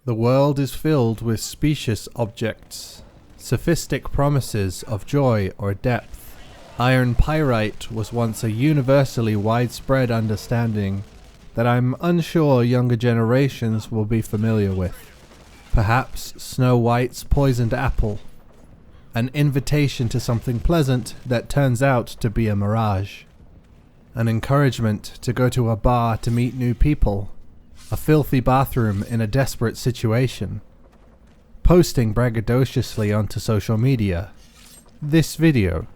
The world is filled with specious objects, sophistic promises of joy or depth. Iron pyrite was once a universally widespread understanding that I'm unsure younger generations will be familiar with. Perhaps Snow White's poisoned apple, an invitation to something pleasant that turns out to be a mirage. An encouragement to go to a bar to meet new people, a filthy bathroom in a desperate situation, posting braggadociously onto social media. This video.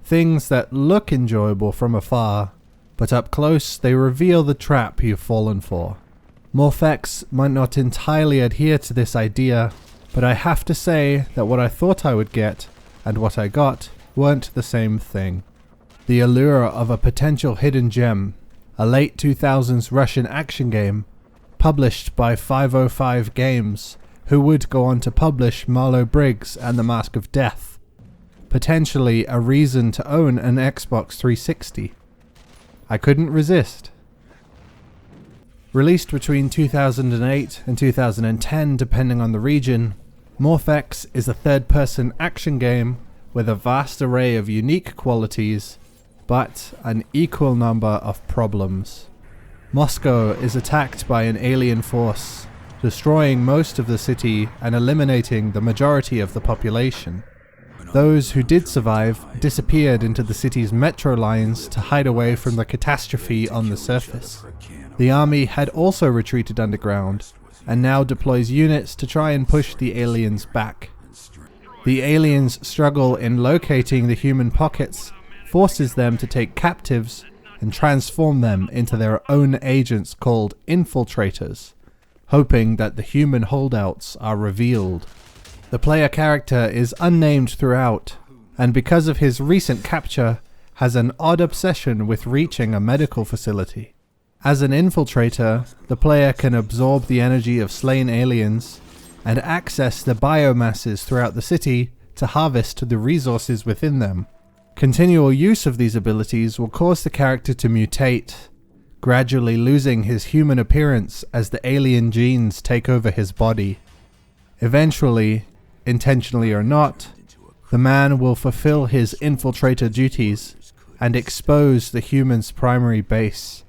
Things that look enjoyable from afar, but up close they reveal the trap you've fallen for. MorphX might not entirely adhere to this idea, but I have to say that what I thought I would get, and what I got, weren't the same thing. The allure of a potential hidden gem, a late 2000s Russian action game, published by 505 Games, who would go on to publish Marlowe Briggs and the Mask of Death. Potentially a reason to own an Xbox 360. I couldn't resist. Released between 2008 and 2010 depending on the region, MorphX is a third-person action game with a vast array of unique qualities, but an equal number of problems. Moscow is attacked by an alien force, destroying most of the city and eliminating the majority of the population. Those who did survive disappeared into the city's metro lines to hide away from the catastrophe on the surface. The army had also retreated underground, and now deploys units to try and push the aliens back. The aliens' struggle in locating the human pockets forces them to take captives and transform them into their own agents called infiltrators, hoping that the human holdouts are revealed. The player character is unnamed throughout, and because of his recent capture, has an odd obsession with reaching a medical facility. As an infiltrator, the player can absorb the energy of slain aliens and access the biomasses throughout the city to harvest the resources within them. Continual use of these abilities will cause the character to mutate, gradually losing his human appearance as the alien genes take over his body. Eventually, intentionally or not, the man will fulfill his infiltrator duties and expose the human's primary base,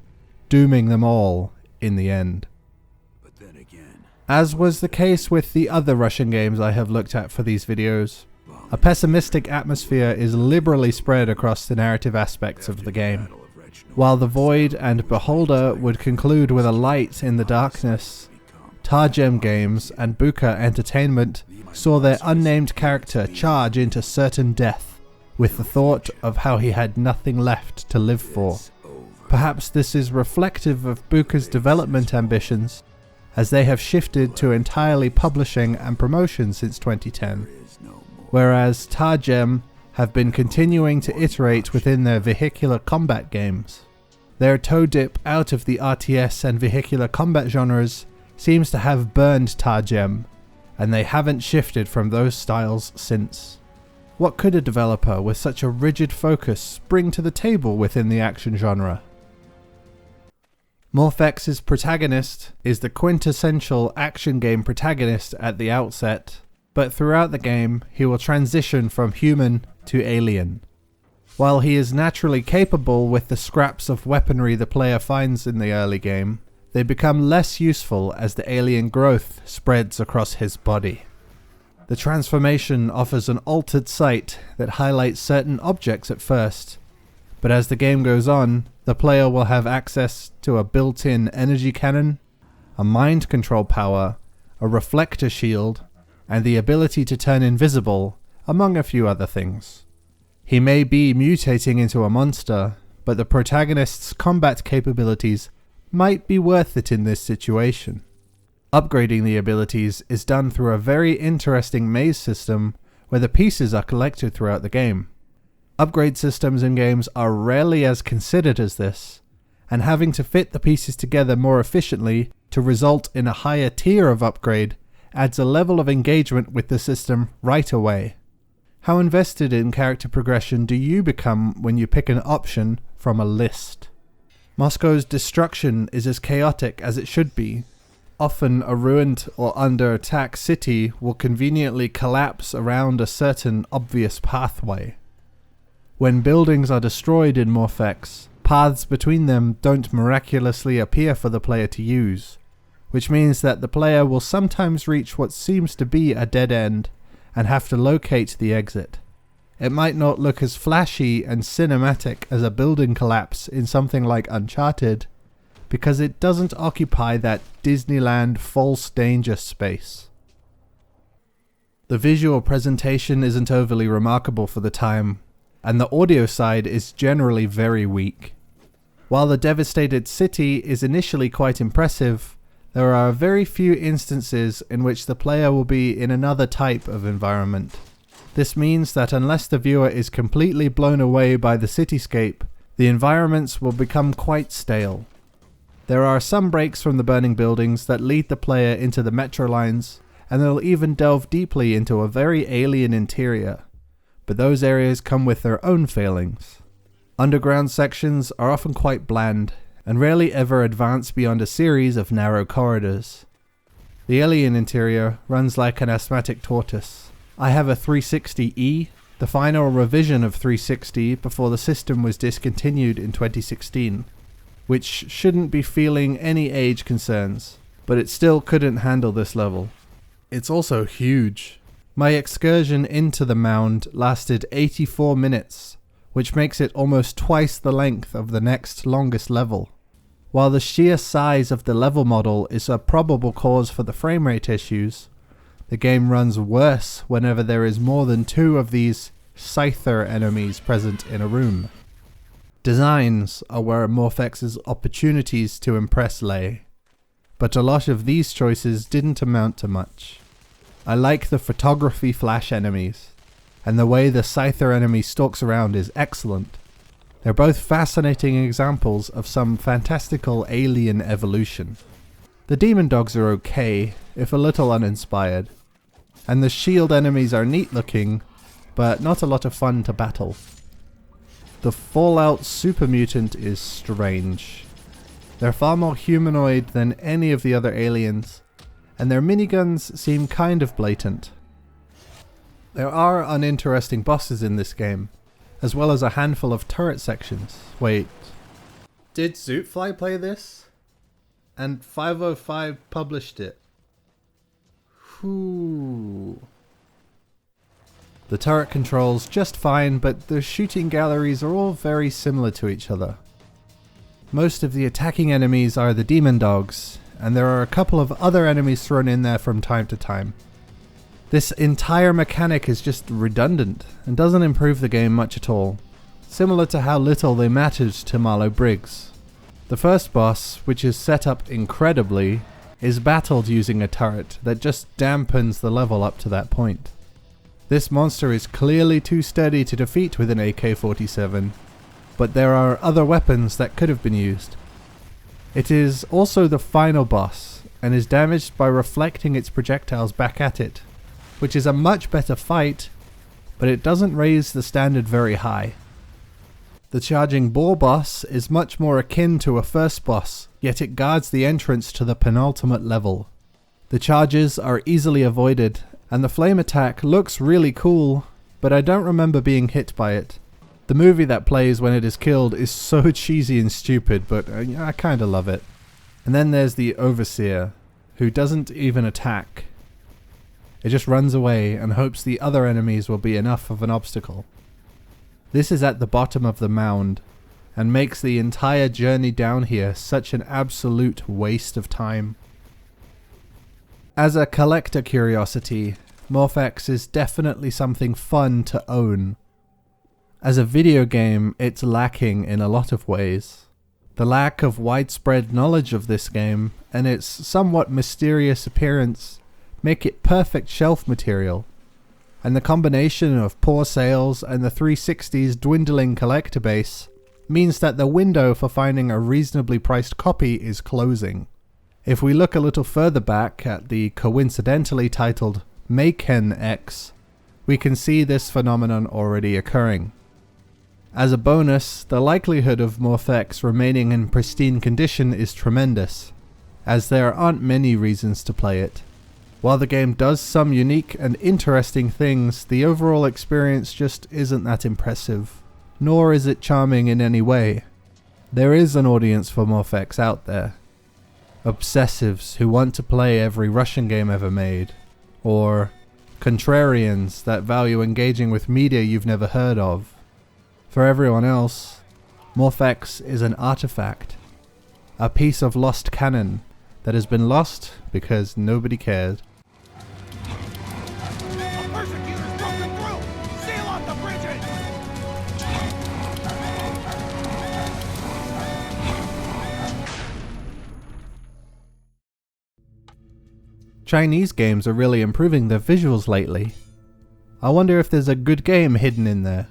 dooming them all in the end. As was the case with the other Russian games I have looked at for these videos, a pessimistic atmosphere is liberally spread across the narrative aspects of the game. While The Void and Beholder would conclude with a light in the darkness, Targem Games and Buka Entertainment saw their unnamed character charge into certain death, with the thought of how he had nothing left to live for. Perhaps this is reflective of Buka's development ambitions, as they have shifted to entirely publishing and promotion since 2010. Whereas Targem have been continuing to iterate within their vehicular combat games. Their toe dip out of the RTS and vehicular combat genres seems to have burned Targem, and they haven't shifted from those styles since. What could a developer with such a rigid focus bring to the table within the action genre? MorphX's protagonist is the quintessential action game protagonist at the outset, but throughout the game he will transition from human to alien. While he is naturally capable with the scraps of weaponry the player finds in the early game, they become less useful as the alien growth spreads across his body. The transformation offers an altered sight that highlights certain objects at first, but as the game goes on, the player will have access to a built-in energy cannon, a mind control power, a reflector shield, and the ability to turn invisible, among a few other things. He may be mutating into a monster, but the protagonist's combat capabilities might be worth it in this situation. Upgrading the abilities is done through a very interesting maze system where the pieces are collected throughout the game. Upgrade systems in games are rarely as considered as this, and having to fit the pieces together more efficiently to result in a higher tier of upgrade adds a level of engagement with the system right away. How invested in character progression do you become when you pick an option from a list? Moscow's destruction is as chaotic as it should be, Often a ruined or under attack city will conveniently collapse around a certain obvious pathway. When buildings are destroyed in MorphX, paths between them don't miraculously appear for the player to use, which means that the player will sometimes reach what seems to be a dead end and have to locate the exit. It might not look as flashy and cinematic as a building collapse in something like Uncharted, because it doesn't occupy that Disneyland false danger space. The visual presentation isn't overly remarkable for the time, and the audio side is generally very weak. While the devastated city is initially quite impressive, there are very few instances in which the player will be in another type of environment. This means that unless the viewer is completely blown away by the cityscape, the environments will become quite stale. There are some breaks from the burning buildings that lead the player into the metro lines, and they'll even delve deeply into a very alien interior, but those areas come with their own failings. Underground sections are often quite bland, and rarely ever advance beyond a series of narrow corridors. The alien interior runs like an asthmatic tortoise. I have a 360E, the final revision of 360 before the system was discontinued in 2016. Which shouldn't be feeling any age concerns, but it still couldn't handle this level. It's also huge. My excursion into the mound lasted 84 minutes, which makes it almost twice the length of the next longest level. While the sheer size of the level model is a probable cause for the frame rate issues, the game runs worse whenever there is more than 2 of these scyther enemies present in a room. Designs are where MorphX's opportunities to impress lay, but a lot of these choices didn't amount to much. I like the photography flash enemies, and the way the scyther enemy stalks around is excellent. They're both fascinating examples of some fantastical alien evolution. The demon dogs are okay, if a little uninspired, and the shield enemies are neat looking, but not a lot of fun to battle. The Fallout super mutant is strange. They're far more humanoid than any of the other aliens, and their miniguns seem kind of blatant. There are uninteresting bosses in this game, as well as a handful of turret sections. Wait, did Zootfly play this? And 505 published it. Whoo. The turret controls just fine, but the shooting galleries are all very similar to each other. Most of the attacking enemies are the demon dogs, and there are a couple of other enemies thrown in there from time to time. This entire mechanic is just redundant, and doesn't improve the game much at all, similar to how little they mattered to Marlow Briggs. The first boss, which is set up incredibly, is battled using a turret that just dampens the level up to that point. This monster is clearly too steady to defeat with an AK-47, but there are other weapons that could have been used. It is also the final boss, and is damaged by reflecting its projectiles back at it, which is a much better fight, but it doesn't raise the standard very high. The charging boar boss is much more akin to a first boss, yet it guards the entrance to the penultimate level. The charges are easily avoided, and the flame attack looks really cool, but I don't remember being hit by it. The movie that plays when it is killed is so cheesy and stupid, but I kinda love it. And then there's the Overseer, who doesn't even attack. It just runs away and hopes the other enemies will be enough of an obstacle. This is at the bottom of the mound, and makes the entire journey down here such an absolute waste of time. As a collector curiosity, MorphX is definitely something fun to own. As a video game, it's lacking in a lot of ways. The lack of widespread knowledge of this game, and its somewhat mysterious appearance, make it perfect shelf material. And the combination of poor sales and the 360's dwindling collector base means that the window for finding a reasonably priced copy is closing. If we look a little further back at the coincidentally titled Mayken X, we can see this phenomenon already occurring. As a bonus, the likelihood of MorphX remaining in pristine condition is tremendous, as there aren't many reasons to play it. While the game does some unique and interesting things, the overall experience just isn't that impressive, nor is it charming in any way. There is an audience for MorphX out there. Obsessives who want to play every Russian game ever made, or contrarians that value engaging with media you've never heard of. For everyone else, MorphX is an artifact, a piece of lost canon that has been lost because nobody cared. A persecutor's broken through! Seal off the bridges! Chinese games are really improving their visuals lately. I wonder if there's a good game hidden in there.